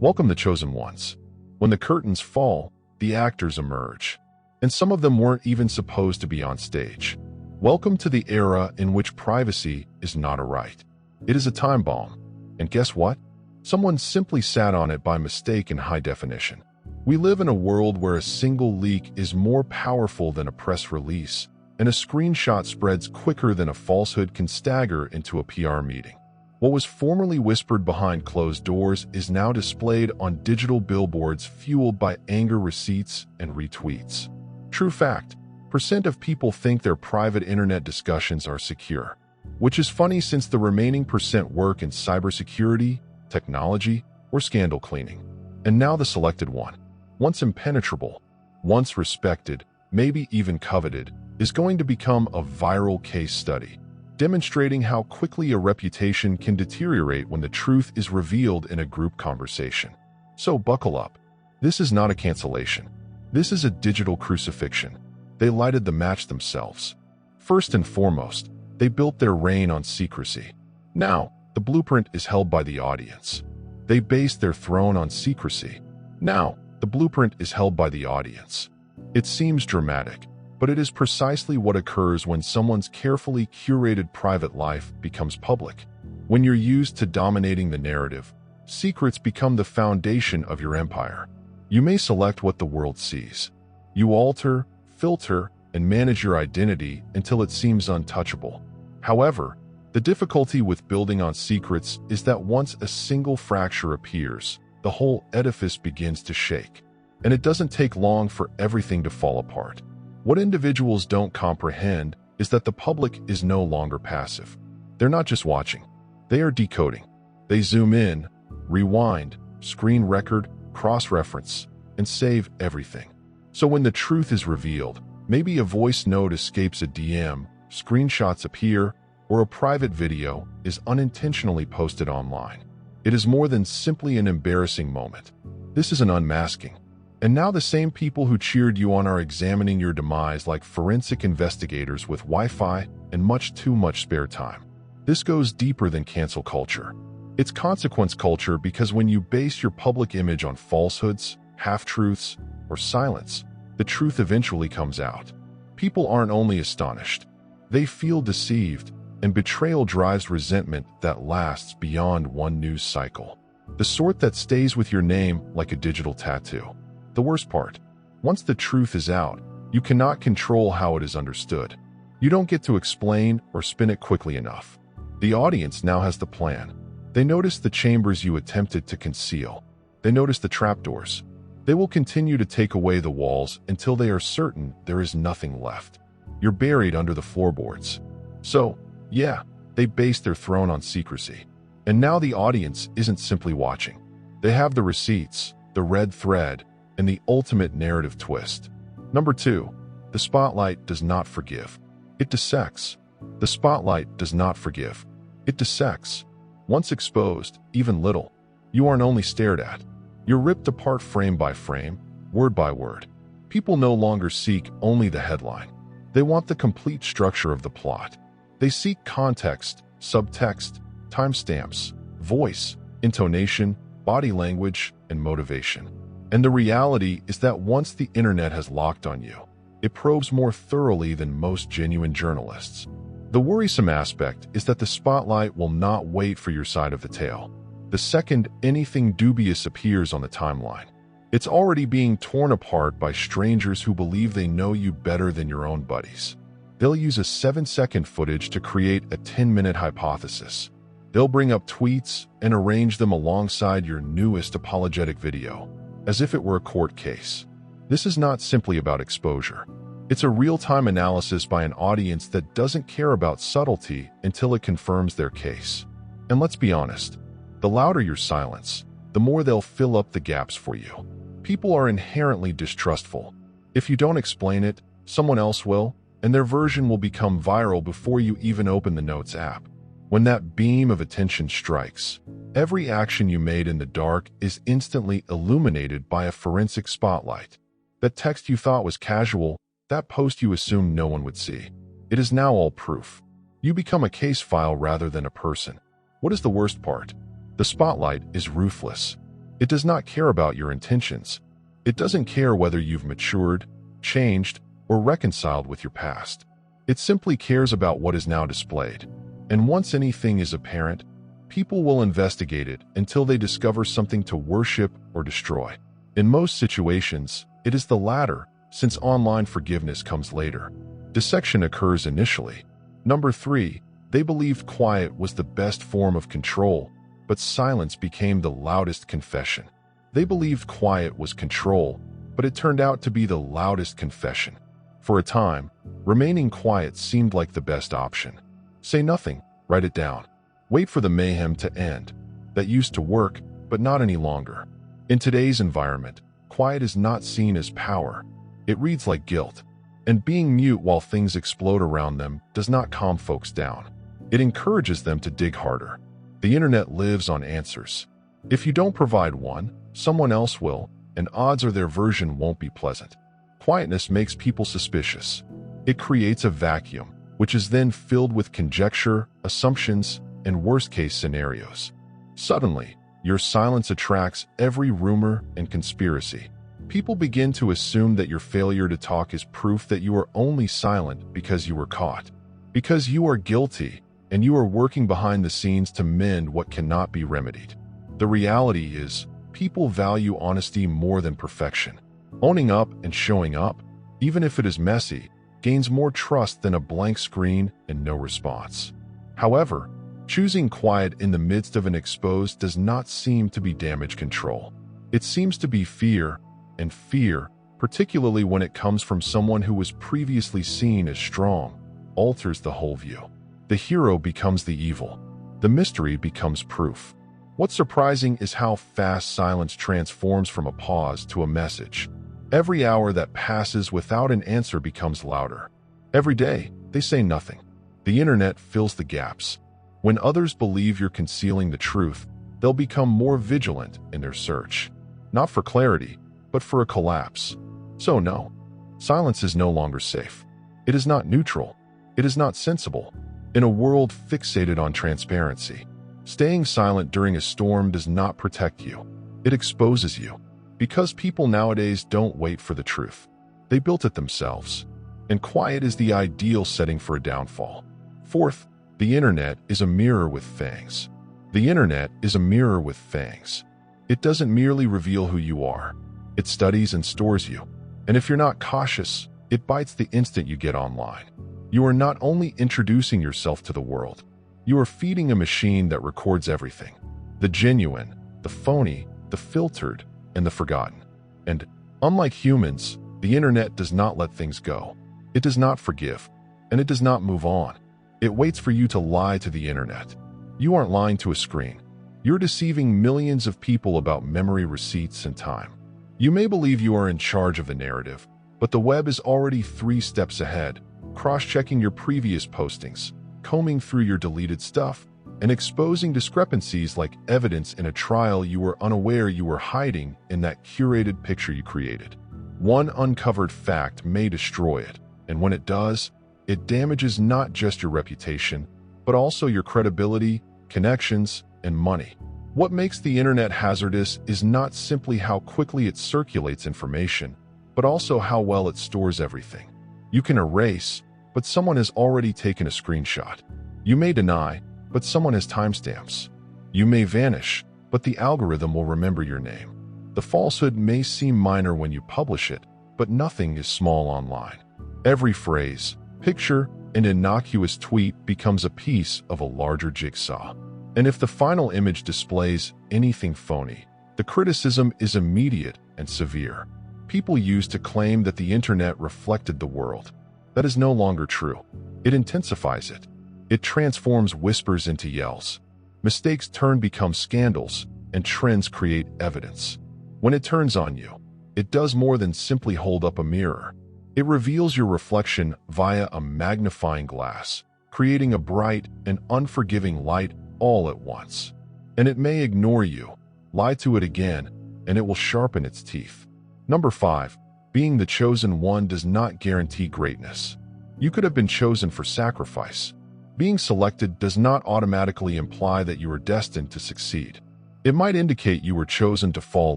Welcome the chosen ones. When the curtains fall, the actors emerge. And some of them weren't even supposed to be on stage. Welcome to the era in which privacy is not a right. It is a time bomb. And guess what? Someone simply sat on it by mistake in high definition. We live in a world where a single leak is more powerful than a press release, and a screenshot spreads quicker than a falsehood can stagger into a PR meeting. What was formerly whispered behind closed doors is now displayed on digital billboards fueled by anger receipts and retweets. True fact, percent of people think their private internet discussions are secure, which is funny since the remaining percent work in cybersecurity, technology, or scandal cleaning. And now the selected one, once impenetrable, once respected, maybe even coveted, is going to become a viral case study, demonstrating how quickly a reputation can deteriorate when the truth is revealed in a group conversation. So buckle up. This is not a cancellation. This is a digital crucifixion. They lighted the match themselves. First and foremost, they built their reign on secrecy. Now, the blueprint is held by the audience. They based their throne on secrecy. Now, the blueprint is held by the audience. It seems dramatic, but it is precisely what occurs when someone's carefully curated private life becomes public. When you're used to dominating the narrative, secrets become the foundation of your empire. You may select what the world sees. You alter, filter, and manage your identity until it seems untouchable. However, the difficulty with building on secrets is that once a single fracture appears, the whole edifice begins to shake. And it doesn't take long for everything to fall apart. What individuals don't comprehend is that the public is no longer passive. They're not just watching. They are decoding. They zoom in, rewind, screen record, cross-reference, and save everything. So when the truth is revealed, maybe a voice note escapes a DM, screenshots appear, or a private video is unintentionally posted online. It is more than simply an embarrassing moment. This is an unmasking. And now the same people who cheered you on are examining your demise like forensic investigators with Wi-Fi and much too much spare time. This goes deeper than cancel culture. It's consequence culture because when you base your public image on falsehoods, half-truths, or silence, the truth eventually comes out. People aren't only astonished. They feel deceived, and betrayal drives resentment that lasts beyond one news cycle. The sort that stays with your name like a digital tattoo. The worst part, once the truth is out, you cannot control how it is understood. You don't get to explain or spin it quickly enough. The audience now has the plan. They notice the chambers you attempted to conceal. They notice the trapdoors. They will continue to take away the walls until they are certain there is nothing left. You're buried under the floorboards. So, yeah, they based their throne on secrecy. And now the audience isn't simply watching. They have the receipts, the red thread, and the ultimate narrative twist. Number 2, the spotlight does not forgive. It dissects. The spotlight does not forgive. It dissects. Once exposed, even little, you aren't only stared at. You're ripped apart frame by frame, word by word. People no longer seek only the headline. They want the complete structure of the plot. They seek context, subtext, timestamps, voice, intonation, body language, and motivation. And the reality is that once the internet has locked on you, it probes more thoroughly than most genuine journalists. The worrisome aspect is that the spotlight will not wait for your side of the tale. The second anything dubious appears on the timeline, it's already being torn apart by strangers who believe they know you better than your own buddies. They'll use a 7-second footage to create a 10-minute hypothesis. They'll bring up tweets and arrange them alongside your newest apologetic video, as if it were a court case. This is not simply about exposure. It's a real-time analysis by an audience that doesn't care about subtlety until it confirms their case. And let's be honest, the louder your silence, the more they'll fill up the gaps for you. People are inherently distrustful. If you don't explain it, someone else will, and their version will become viral before you even open the Notes app. When that beam of attention strikes, every action you made in the dark is instantly illuminated by a forensic spotlight. That text you thought was casual, that post you assumed no one would see, it is now all proof. You become a case file rather than a person. What is the worst part? The spotlight is ruthless. It does not care about your intentions. It doesn't care whether you've matured, changed, or reconciled with your past. It simply cares about what is now displayed. And once anything is apparent, people will investigate it until they discover something to worship or destroy. In most situations, it is the latter, since online forgiveness comes later. Dissection occurs initially. Number 3, they believed quiet was the best form of control, but silence became the loudest confession. They believed quiet was control, but it turned out to be the loudest confession. For a time, remaining quiet seemed like the best option. Say nothing, write it down. Wait for the mayhem to end. That used to work, but not any longer. In today's environment, quiet is not seen as power. It reads like guilt. And being mute while things explode around them does not calm folks down. It encourages them to dig harder. The internet lives on answers. If you don't provide one, someone else will, and odds are their version won't be pleasant. Quietness makes people suspicious. It creates a vacuum, which is then filled with conjecture, assumptions, and worst-case scenarios. Suddenly, your silence attracts every rumor and conspiracy. People begin to assume that your failure to talk is proof that you are only silent because you were caught, because you are guilty, and you are working behind the scenes to mend what cannot be remedied. The reality is, people value honesty more than perfection. Owning up and showing up, even if it is messy, gains more trust than a blank screen and no response. However, choosing quiet in the midst of an expose does not seem to be damage control. It seems to be fear, and fear, particularly when it comes from someone who was previously seen as strong, alters the whole view. The hero becomes the evil. The mystery becomes proof. What's surprising is how fast silence transforms from a pause to a message. Every hour that passes without an answer becomes louder. Every day, they say nothing. The internet fills the gaps. When others believe you're concealing the truth, they'll become more vigilant in their search. Not for clarity, but for a collapse. So no, silence is no longer safe. It is not neutral. It is not sensible. In a world fixated on transparency, staying silent during a storm does not protect you. It exposes you. Because people nowadays don't wait for the truth. They built it themselves. And quiet is the ideal setting for a downfall. Fourth, the internet is a mirror with fangs. The internet is a mirror with fangs. It doesn't merely reveal who you are. It studies and stores you. And if you're not cautious, it bites the instant you get online. You are not only introducing yourself to the world, you are feeding a machine that records everything. The genuine, the phony, the filtered, and the forgotten. And, unlike humans, the internet does not let things go. It does not forgive, and it does not move on. It waits for you to lie to the internet. You aren't lying to a screen. You're deceiving millions of people about memory receipts and time. You may believe you are in charge of the narrative, but the web is already 3 steps ahead, cross-checking your previous postings, combing through your deleted stuff, and exposing discrepancies like evidence in a trial you were unaware you were hiding in that curated picture you created. One uncovered fact may destroy it, and when it does, it damages not just your reputation, but also your credibility, connections, and money. What makes the internet hazardous is not simply how quickly it circulates information, but also how well it stores everything. You can erase, but someone has already taken a screenshot. You may deny, but someone has timestamps. You may vanish, but the algorithm will remember your name. The falsehood may seem minor when you publish it, but nothing is small online. Every phrase, picture, and innocuous tweet becomes a piece of a larger jigsaw. And if the final image displays anything phony, the criticism is immediate and severe. People used to claim that the internet reflected the world. That is no longer true. It intensifies it. It transforms whispers into yells. Mistakes become scandals, and trends create evidence. When it turns on you, it does more than simply hold up a mirror. It reveals your reflection via a magnifying glass, creating a bright and unforgiving light all at once. And it may ignore you, lie to it again, and it will sharpen its teeth. Number 5. Being the chosen one does not guarantee greatness. You could have been chosen for sacrifice. Being selected does not automatically imply that you are destined to succeed. It might indicate you were chosen to fall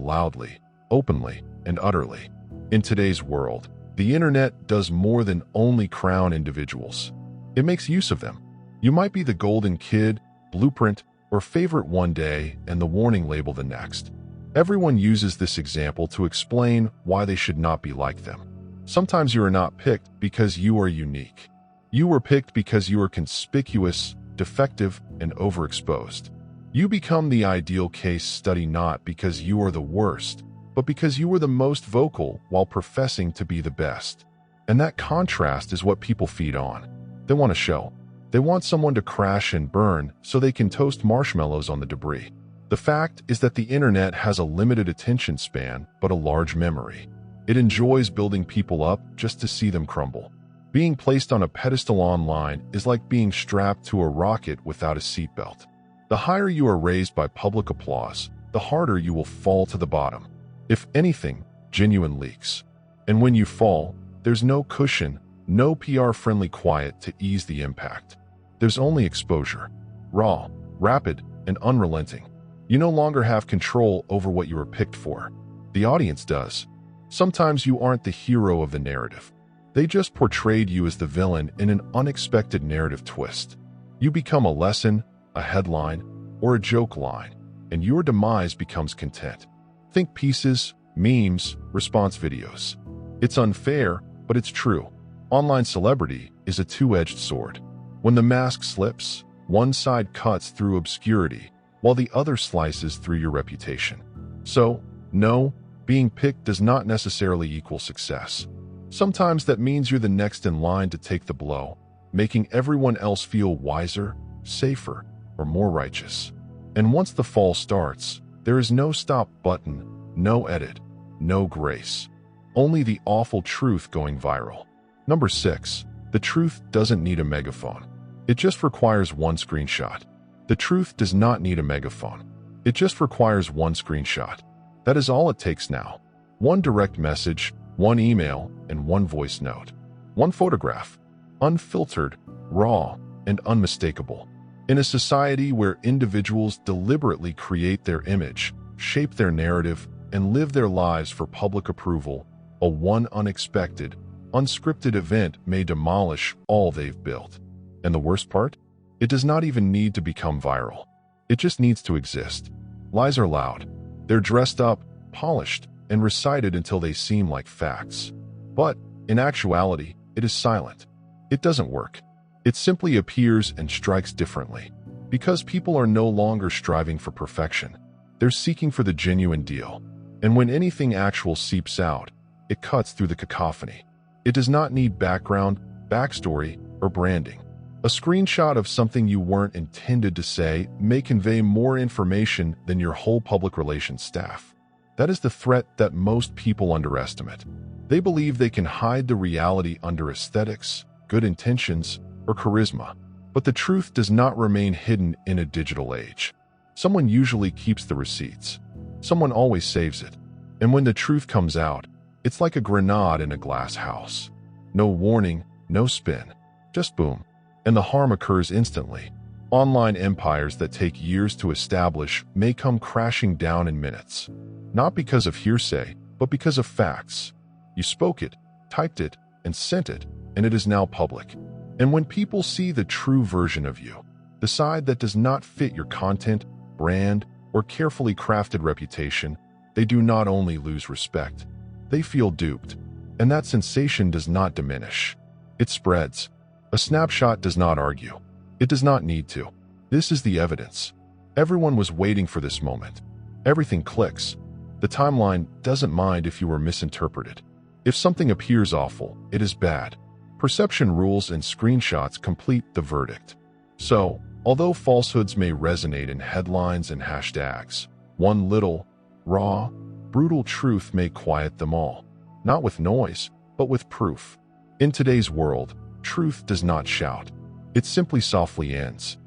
loudly, openly, and utterly. In today's world, the internet does more than only crown individuals. It makes use of them. You might be the golden kid, blueprint, or favorite one day and the warning label the next. Everyone uses this example to explain why they should not be like them. Sometimes you are not picked because you are unique. You were picked because you are conspicuous, defective, and overexposed. You become the ideal case study not because you are the worst, but because you were the most vocal while professing to be the best. And that contrast is what people feed on. They want a show. They want someone to crash and burn so they can toast marshmallows on the debris. The fact is that the internet has a limited attention span, but a large memory. It enjoys building people up just to see them crumble. Being placed on a pedestal online is like being strapped to a rocket without a seatbelt. The higher you are raised by public applause, the harder you will fall to the bottom. If anything, genuine leaks. And when you fall, there's no cushion, no PR-friendly quiet to ease the impact. There's only exposure. Raw, rapid, and unrelenting. You no longer have control over what you were picked for. The audience does. Sometimes you aren't the hero of the narrative. They just portrayed you as the villain in an unexpected narrative twist. You become a lesson, a headline, or a joke line, and your demise becomes content. Think pieces, memes, response videos. It's unfair, but it's true. Online celebrity is a two-edged sword. When the mask slips, one side cuts through obscurity, while the other slices through your reputation. So, no, being picked does not necessarily equal success. Sometimes that means you're the next in line to take the blow, making everyone else feel wiser, safer, or more righteous. And once the fall starts, there is no stop button, no edit, no grace. Only the awful truth going viral. Number 6. The truth doesn't need a megaphone. It just requires one screenshot. The truth does not need a megaphone. It just requires one screenshot. That is all it takes now. One direct message, one email, and one voice note. One photograph. Unfiltered, raw, and unmistakable. In a society where individuals deliberately create their image, shape their narrative, and live their lives for public approval, a one unexpected, unscripted event may demolish all they've built. And the worst part? It does not even need to become viral. It just needs to exist. Lies are loud. They're dressed up, polished, and recited until they seem like facts. But, in actuality, it is silent. It doesn't work. It simply appears and strikes differently. Because people are no longer striving for perfection. They're seeking for the genuine deal. And when anything actual seeps out, it cuts through the cacophony. It does not need background, backstory, or branding. A screenshot of something you weren't intended to say may convey more information than your whole public relations staff. That is the threat that most people underestimate. They believe they can hide the reality under aesthetics, good intentions, or charisma. But the truth does not remain hidden in a digital age. Someone usually keeps the receipts. Someone always saves it. And when the truth comes out, it's like a grenade in a glass house. No warning, no spin, just boom. And the harm occurs instantly. Online empires that take years to establish may come crashing down in minutes. Not because of hearsay, but because of facts. You spoke it, typed it, and sent it, and it is now public. And when people see the true version of you, the side that does not fit your content, brand, or carefully crafted reputation, they do not only lose respect, they feel duped. And that sensation does not diminish. It spreads. A snapshot does not argue. It does not need to. This is the evidence. Everyone was waiting for this moment. Everything clicks. The timeline doesn't mind if you were misinterpreted. If something appears awful, it is bad. Perception rules and screenshots complete the verdict. So, although falsehoods may resonate in headlines and hashtags, one little, raw, brutal truth may quiet them all. Not with noise, but with proof. In today's world, truth does not shout. It simply softly ends.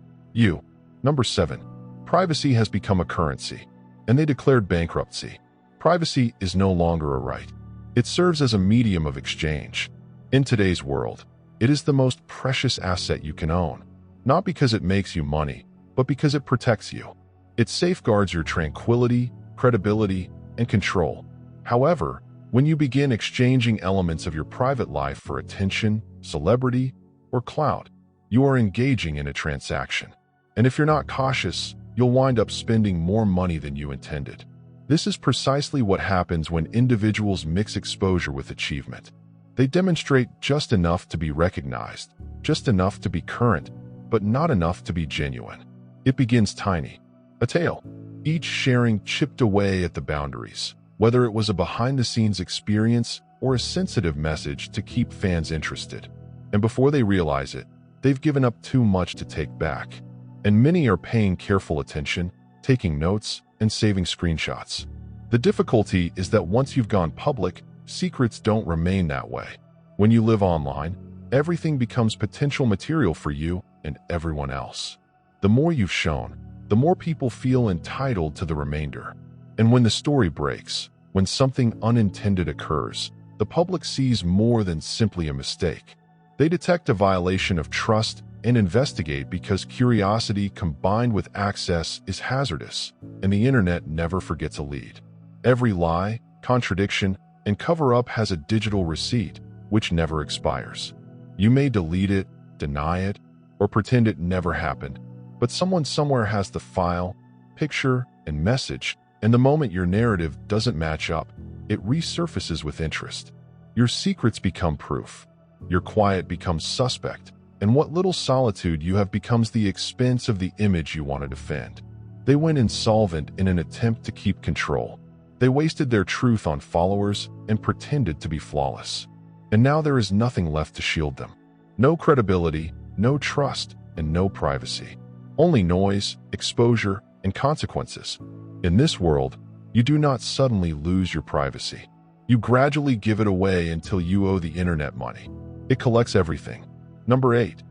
Number 7. Privacy has become a currency, and they declared bankruptcy. Privacy is no longer a right. It serves as a medium of exchange. In today's world, it is the most precious asset you can own, not because it makes you money, but because it protects you. It safeguards your tranquility, credibility, and control. However, when you begin exchanging elements of your private life for attention, celebrity, or clout, you are engaging in a transaction. And if you're not cautious, you'll wind up spending more money than you intended. This is precisely what happens when individuals mix exposure with achievement. They demonstrate just enough to be recognized, just enough to be current, but not enough to be genuine. It begins tiny, a tale, each sharing chipped away at the boundaries, whether it was a behind-the-scenes experience or a sensitive message to keep fans interested. And before they realize it, they've given up too much to take back. And many are paying careful attention, taking notes, and saving screenshots. The difficulty is that once you've gone public, secrets don't remain that way. When you live online, everything becomes potential material for you and everyone else. The more you've shown, the more people feel entitled to the remainder. And when the story breaks, when something unintended occurs, the public sees more than simply a mistake. They detect a violation of trust and investigate because curiosity combined with access is hazardous, and the internet never forgets a lead. Every lie, contradiction, and cover-up has a digital receipt, which never expires. You may delete it, deny it, or pretend it never happened, but someone somewhere has the file, picture, and message, and the moment your narrative doesn't match up, it resurfaces with interest. Your secrets become proof. Your quiet becomes suspect, and what little solitude you have becomes the expense of the image you want to defend. They went insolvent in an attempt to keep control. They wasted their truth on followers and pretended to be flawless. And now there is nothing left to shield them. No credibility, no trust, and no privacy. Only noise, exposure, and consequences. In this world, you do not suddenly lose your privacy. You gradually give it away until you owe the internet money. It collects everything. Number 8.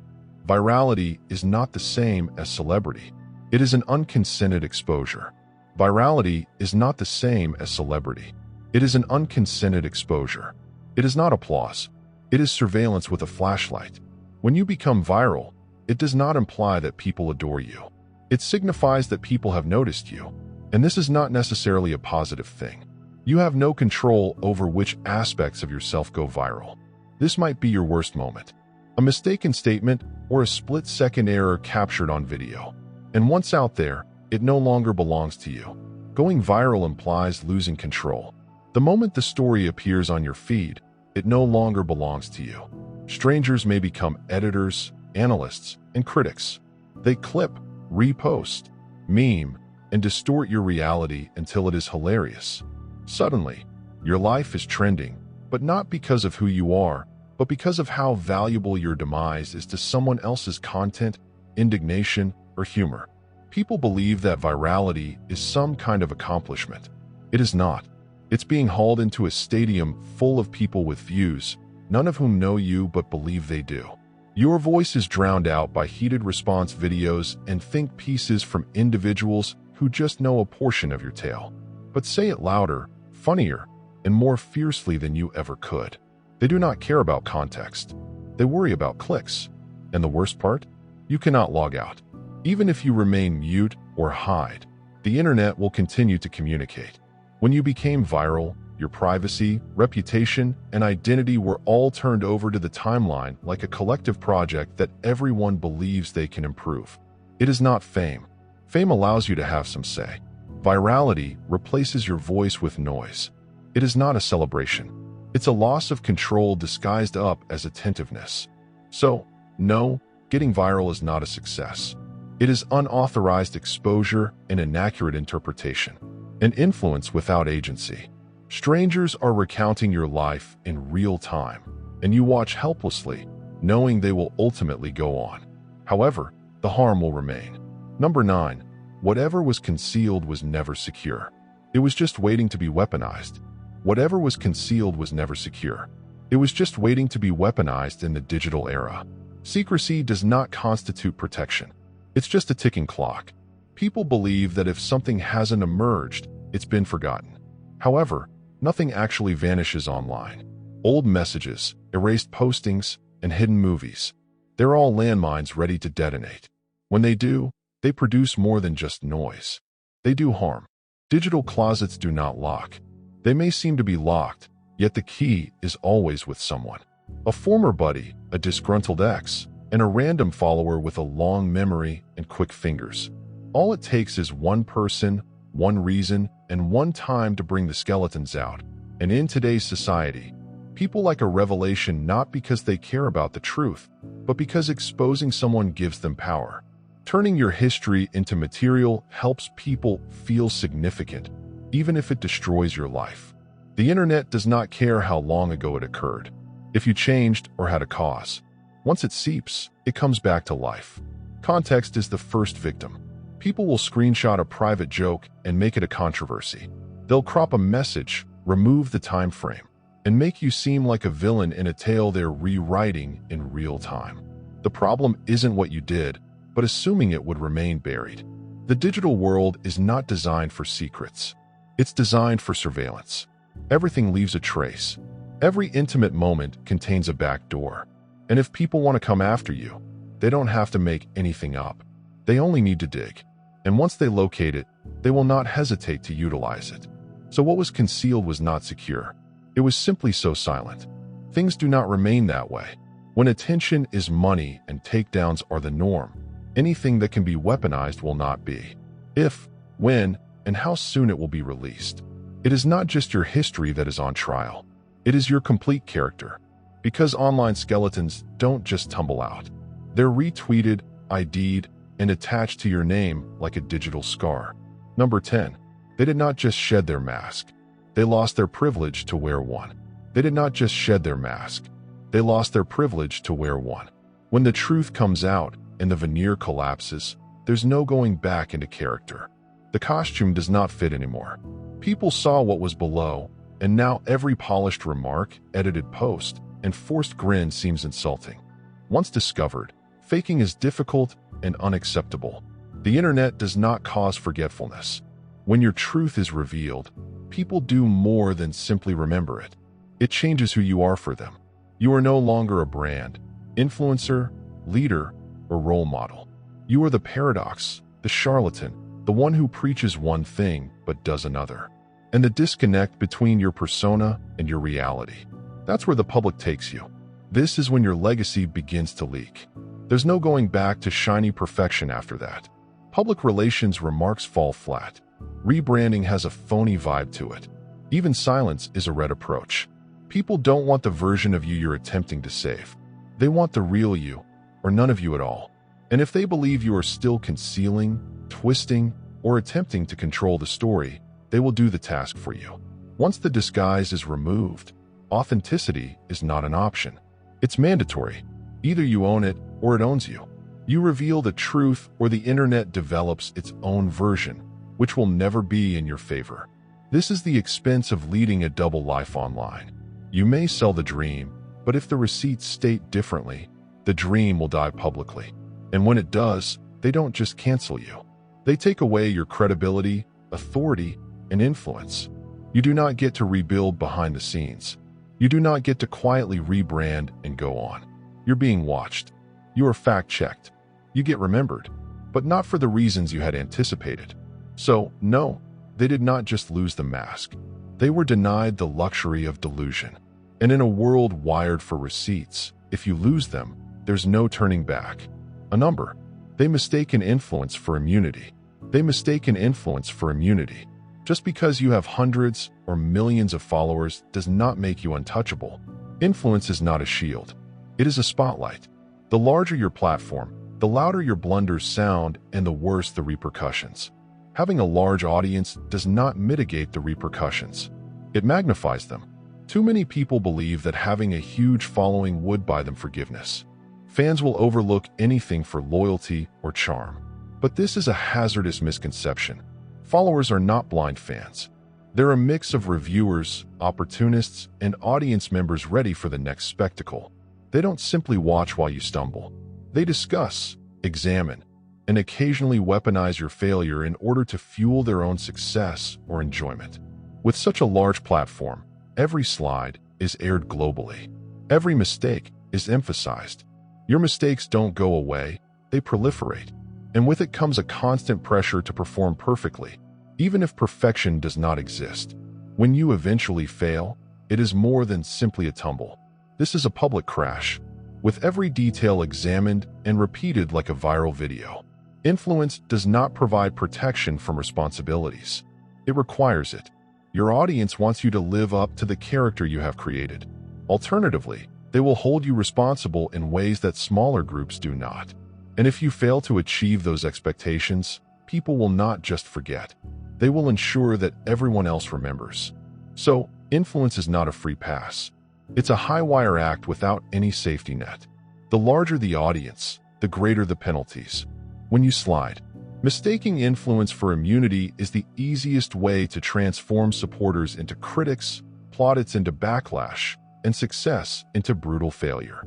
Virality is not the same as celebrity. It is an unconsented exposure. Virality is not the same as celebrity. It is an unconsented exposure. It is not applause. It is surveillance with a flashlight. When you become viral, it does not imply that people adore you. It signifies that people have noticed you. And this is not necessarily a positive thing. You have no control over which aspects of yourself go viral. This might be your worst moment. A mistaken statement or a split-second error captured on video. And once out there, it no longer belongs to you. Going viral implies losing control. The moment the story appears on your feed, it no longer belongs to you. Strangers may become editors, analysts, and critics. They clip, repost, meme, and distort your reality until it is hilarious. Suddenly, your life is trending, but not because of who you are, but because of how valuable your demise is to someone else's content, indignation, or humor. People believe that virality is some kind of accomplishment. It is not. It's being hauled into a stadium full of people with views, none of whom know you but believe they do. Your voice is drowned out by heated response videos and think pieces from individuals who just know a portion of your tale. But say it louder, funnier, and more fiercely than you ever could. They do not care about context. They worry about clicks. And the worst part? You cannot log out. Even if you remain mute or hide, the internet will continue to communicate. When you became viral, your privacy, reputation, and identity were all turned over to the timeline like a collective project that everyone believes they can improve. It is not fame. Fame allows you to have some say. Virality replaces your voice with noise. It is not a celebration. It's a loss of control disguised up as attentiveness. So, no, getting viral is not a success. It is unauthorized exposure and inaccurate interpretation. An influence without agency. Strangers are recounting your life in real time, and you watch helplessly, knowing they will ultimately go on. However, the harm will remain. Number 9. Whatever was concealed was never secure. It was just waiting to be weaponized. Whatever was concealed was never secure. It was just waiting to be weaponized in the digital era. Secrecy does not constitute protection. It's just a ticking clock. People believe that if something hasn't emerged, it's been forgotten. However, nothing actually vanishes online. Old messages, erased postings, and hidden movies. They're all landmines ready to detonate. When they do, they produce more than just noise. They do harm. Digital closets do not lock. They may seem to be locked, yet the key is always with someone. A former buddy, a disgruntled ex, and a random follower with a long memory and quick fingers. All it takes is one person, one reason, and one time to bring the skeletons out. And in today's society, people like a revelation not because they care about the truth, but because exposing someone gives them power. Turning your history into material helps people feel significant, even if it destroys your life. The internet does not care how long ago it occurred, if you changed or had a cause. Once it seeps, it comes back to life. Context is the first victim. People will screenshot a private joke and make it a controversy. They'll crop a message, remove the time frame, and make you seem like a villain in a tale they're rewriting in real time. The problem isn't what you did, but assuming it would remain buried. The digital world is not designed for secrets. It's designed for surveillance. Everything leaves a trace. Every intimate moment contains a back door. And if people want to come after you, they don't have to make anything up. They only need to dig. And once they locate it, they will not hesitate to utilize it. So what was concealed was not secure. It was simply so silent. Things do not remain that way. When attention is money and takedowns are the norm, anything that can be weaponized will not be. If, when, and how soon it will be released. It is not just your history that is on trial. It is your complete character. Because online skeletons don't just tumble out. They're retweeted, ID'd, and attached to your name like a digital scar. Number 10. They did not just shed their mask. They lost their privilege to wear one. They did not just shed their mask. They lost their privilege to wear one. When the truth comes out and the veneer collapses, there's no going back into character. The costume does not fit anymore. People saw what was below, and now every polished remark, edited post, and forced grin seems insulting. Once discovered, faking is difficult and unacceptable. The internet does not cause forgetfulness. When your truth is revealed, people do more than simply remember it. It changes who you are for them. You are no longer a brand, influencer, leader, or role model. You are the paradox, the charlatan, the one who preaches one thing but does another. And the disconnect between your persona and your reality. That's where the public takes you. This is when your legacy begins to leak. There's no going back to shiny perfection after that. Public relations remarks fall flat. Rebranding has a phony vibe to it. Even silence is a red approach. People don't want the version of you you're attempting to save. They want the real you, or none of you at all. And if they believe you are still concealing, twisting, or attempting to control the story, they will do the task for you. Once the disguise is removed, authenticity is not an option. It's mandatory. Either you own it or it owns you. You reveal the truth or the internet develops its own version, which will never be in your favor. This is the expense of leading a double life online. You may sell the dream, but if the receipts state differently, the dream will die publicly. And when it does, they don't just cancel you. They take away your credibility, authority, and influence. You do not get to rebuild behind the scenes. You do not get to quietly rebrand and go on. You're being watched. You are fact-checked. You get remembered, but not for the reasons you had anticipated. So, no, they did not just lose the mask. They were denied the luxury of delusion. And in a world wired for receipts, if you lose them, there's no turning back. A number. They mistake an influence for immunity. They mistake an influence for immunity. Just because you have hundreds or millions of followers does not make you untouchable. Influence is not a shield. It is a spotlight. The larger your platform, the louder your blunders sound and the worse the repercussions. Having a large audience does not mitigate the repercussions. It magnifies them. Too many people believe that having a huge following would buy them forgiveness. Fans will overlook anything for loyalty or charm. But this is a hazardous misconception. Followers are not blind fans. They're a mix of reviewers, opportunists, and audience members ready for the next spectacle. They don't simply watch while you stumble. They discuss, examine, and occasionally weaponize your failure in order to fuel their own success or enjoyment. With such a large platform, every slide is aired globally. Every mistake is emphasized. Your mistakes don't go away, they proliferate. And with it comes a constant pressure to perform perfectly, Even if perfection does not exist, when you eventually fail, it is more than simply a tumble. This is a public crash, with every detail examined and repeated like a viral video. Influence does not provide protection from responsibilities. It requires it. Your audience wants you to live up to the character you have created. Alternatively, they will hold you responsible in ways that smaller groups do not. And if you fail to achieve those expectations, people will not just forget. They will ensure that everyone else remembers. So, influence is not a free pass. It's a high-wire act without any safety net. The larger the audience, the greater the penalties. When you slide, mistaking influence for immunity is the easiest way to transform supporters into critics, plaudits into backlash, and success into brutal failure.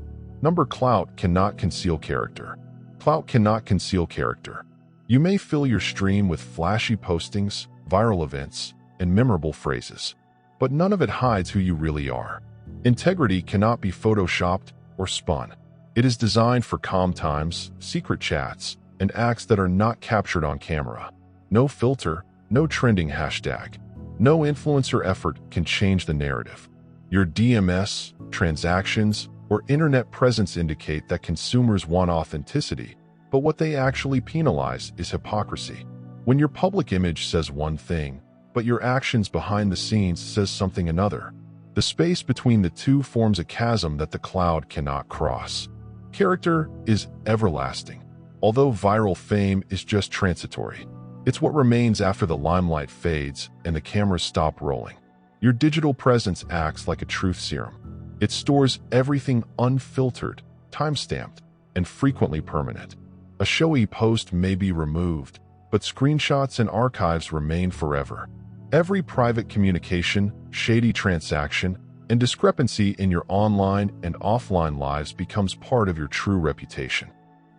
Clout cannot conceal character. Clout cannot conceal character. You may fill your stream with flashy postings, viral events, and memorable phrases, but none of it hides who you really are. Integrity cannot be photoshopped or spun. It is designed for calm times, secret chats, and acts that are not captured on camera. No filter, no trending hashtag. No influencer effort can change the narrative. Your DMS, transactions, or internet presence indicate that consumers want authenticity, but what they actually penalize is hypocrisy. When your public image says one thing, but your actions behind the scenes says something another, the space between the two forms a chasm that the cloud cannot cross. Character is everlasting, although viral fame is just transitory. It's what remains after the limelight fades and the cameras stop rolling. Your digital presence acts like a truth serum. It stores everything unfiltered, time-stamped, and frequently permanent. A showy post may be removed, but screenshots and archives remain forever. Every private communication, shady transaction, and discrepancy in your online and offline lives becomes part of your true reputation.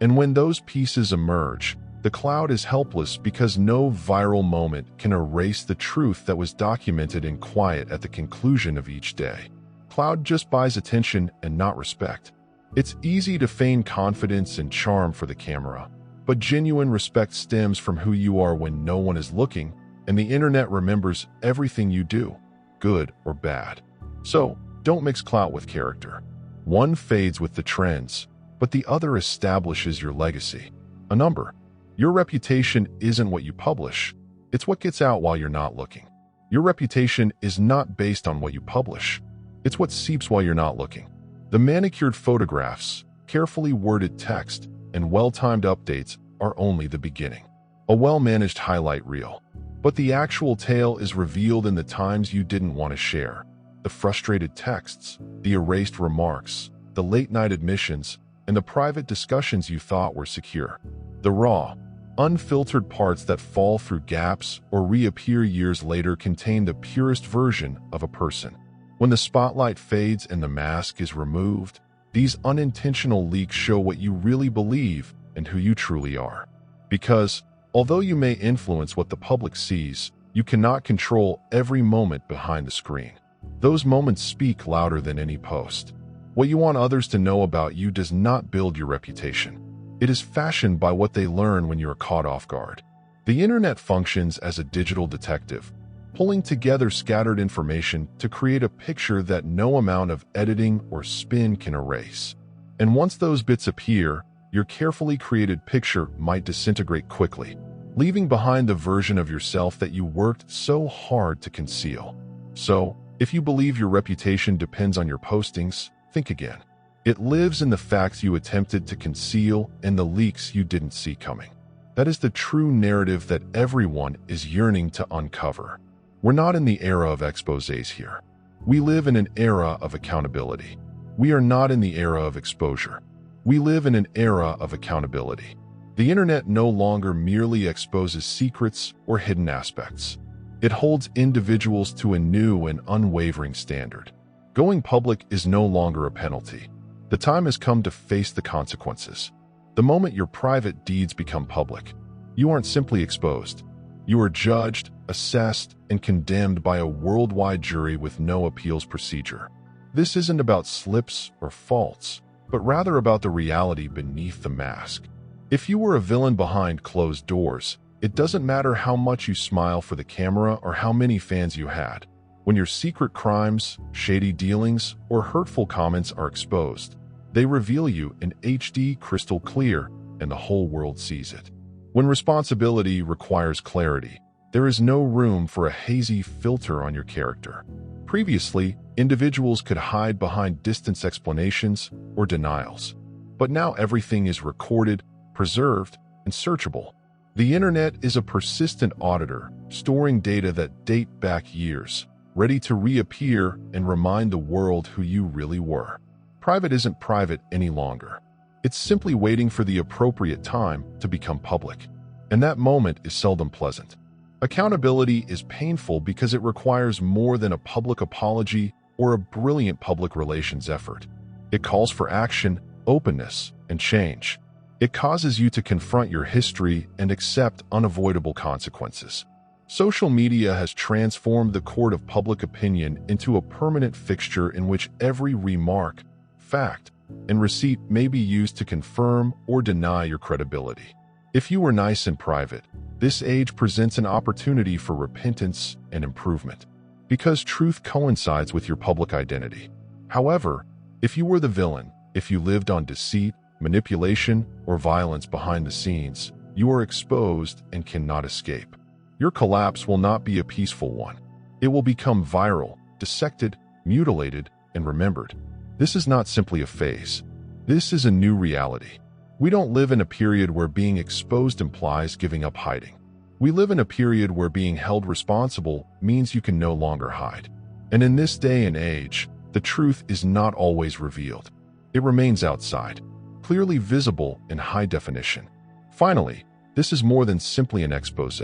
And when those pieces emerge, the cloud is helpless because no viral moment can erase the truth that was documented in quiet at the conclusion of each day. Cloud just buys attention and not respect. It's easy to feign confidence and charm for the camera, but genuine respect stems from who you are when no one is looking, and the internet remembers everything you do, good or bad. So, don't mix clout with character. One fades with the trends, but the other establishes your legacy. A number. Your reputation isn't what you publish, it's what gets out while you're not looking. Your reputation is not based on what you publish, it's what seeps while you're not looking. The manicured photographs, carefully worded text, and well-timed updates are only the beginning. A well-managed highlight reel. But the actual tale is revealed in the times you didn't want to share. The frustrated texts, the erased remarks, the late-night admissions, and the private discussions you thought were secure. The raw, unfiltered parts that fall through gaps or reappear years later contain the purest version of a person. When the spotlight fades and the mask is removed, these unintentional leaks show what you really believe and who you truly are. Because, although you may influence what the public sees, you cannot control every moment behind the screen. Those moments speak louder than any post. What you want others to know about you does not build your reputation. It is fashioned by what they learn when you are caught off guard. The internet functions as a digital detective, pulling together scattered information to create a picture that no amount of editing or spin can erase. And once those bits appear, your carefully created picture might disintegrate quickly, leaving behind the version of yourself that you worked so hard to conceal. So, if you believe your reputation depends on your postings, think again. It lives in the facts you attempted to conceal and the leaks you didn't see coming. That is the true narrative that everyone is yearning to uncover. We're not in the era of exposés here. We live in an era of accountability. We are not in the era of exposure. We live in an era of accountability. The internet no longer merely exposes secrets or hidden aspects. It holds individuals to a new and unwavering standard. Going public is no longer a penalty. The time has come to face the consequences. The moment your private deeds become public, you aren't simply exposed. You are judged, assessed, and condemned by a worldwide jury with no appeals procedure. This isn't about slips or faults, but rather about the reality beneath the mask. If you were a villain behind closed doors, It doesn't matter how much you smile for the camera or how many fans you had. When your secret crimes, shady dealings, or hurtful comments are exposed, they reveal you in HD crystal clear, and the whole world sees it. When responsibility requires clarity, there is no room for a hazy filter on your character. Previously, individuals could hide behind distant explanations or denials. But now everything is recorded, preserved, and searchable. The internet is a persistent auditor, storing data that date back years, ready to reappear and remind the world who you really were. Private isn't private any longer. It's simply waiting for the appropriate time to become public. And that moment is seldom pleasant. Accountability is painful because it requires more than a public apology or a brilliant public relations effort. It calls for action, openness, and change. It causes you to confront your history and accept unavoidable consequences. Social media has transformed the court of public opinion into a permanent fixture in which every remark, fact, and receipt may be used to confirm or deny your credibility. If you were nice in private, this age presents an opportunity for repentance and improvement, because truth coincides with your public identity. However, if you were the villain, if you lived on deceit, manipulation, or violence behind the scenes, you are exposed and cannot escape. Your collapse will not be a peaceful one. It will become viral, dissected, mutilated, and remembered. This is not simply a phase. This is a new reality. We don't live in a period where being exposed implies giving up hiding. We live in a period where being held responsible means you can no longer hide. And in this day and age, the truth is not always revealed. It remains outside, clearly visible in high definition. Finally, this is more than simply an expose.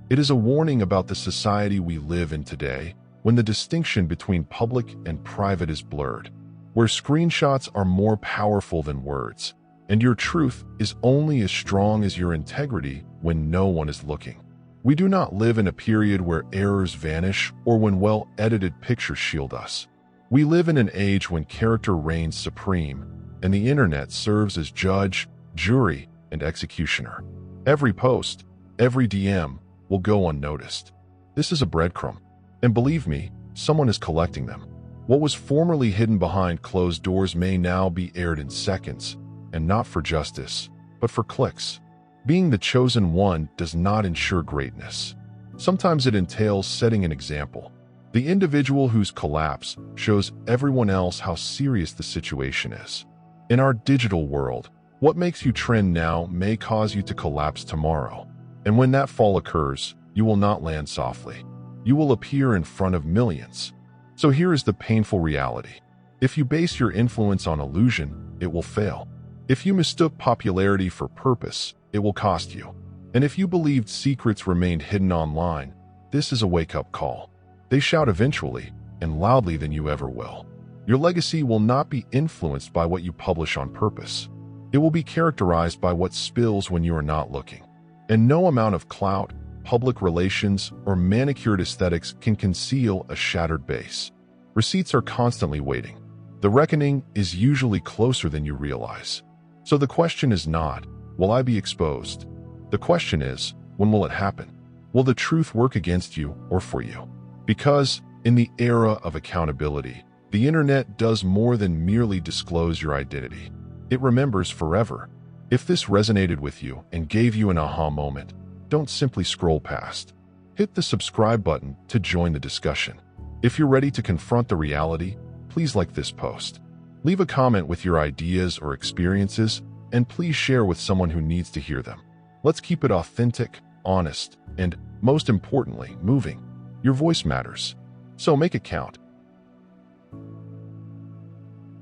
It is a warning about the society we live in today, when the distinction between public and private is blurred, where screenshots are more powerful than words, and your truth is only as strong as your integrity when no one is looking. We do not live in a period where errors vanish or when well-edited pictures shield us. We live in an age when character reigns supreme, and the internet serves as judge, jury, and executioner. Every post, every DM will go unnoticed. This is a breadcrumb, and believe me, someone is collecting them. What was formerly hidden behind closed doors may now be aired in seconds, and not for justice, but for clicks. Being the chosen one does not ensure greatness. Sometimes it entails setting an example. The individual whose collapse shows everyone else how serious the situation is. In our digital world, what makes you trend now may cause you to collapse tomorrow. And when that fall occurs, you will not land softly. You will appear in front of millions. So here is the painful reality. If you base your influence on illusion, it will fail. If you mistook popularity for purpose, it will cost you. And if you believed secrets remained hidden online, this is a wake-up call. They shout eventually, and loudly than you ever will. Your legacy will not be influenced by what you publish on purpose. It will be characterized by what spills when you are not looking. And no amount of clout, public relations, or manicured aesthetics can conceal a shattered base. Receipts are constantly waiting. The reckoning is usually closer than you realize. So the question is not, will I be exposed? The question is, when will it happen? Will the truth work against you or for you? Because, in the era of accountability, the internet does more than merely disclose your identity. It remembers forever. If this resonated with you and gave you an aha moment, don't simply scroll past. Hit the subscribe button to join the discussion. If you're ready to confront the reality, please like this post. Leave a comment with your ideas or experiences, and please share with someone who needs to hear them. Let's keep it authentic, honest, and, most importantly, moving. Your voice matters. So make it count.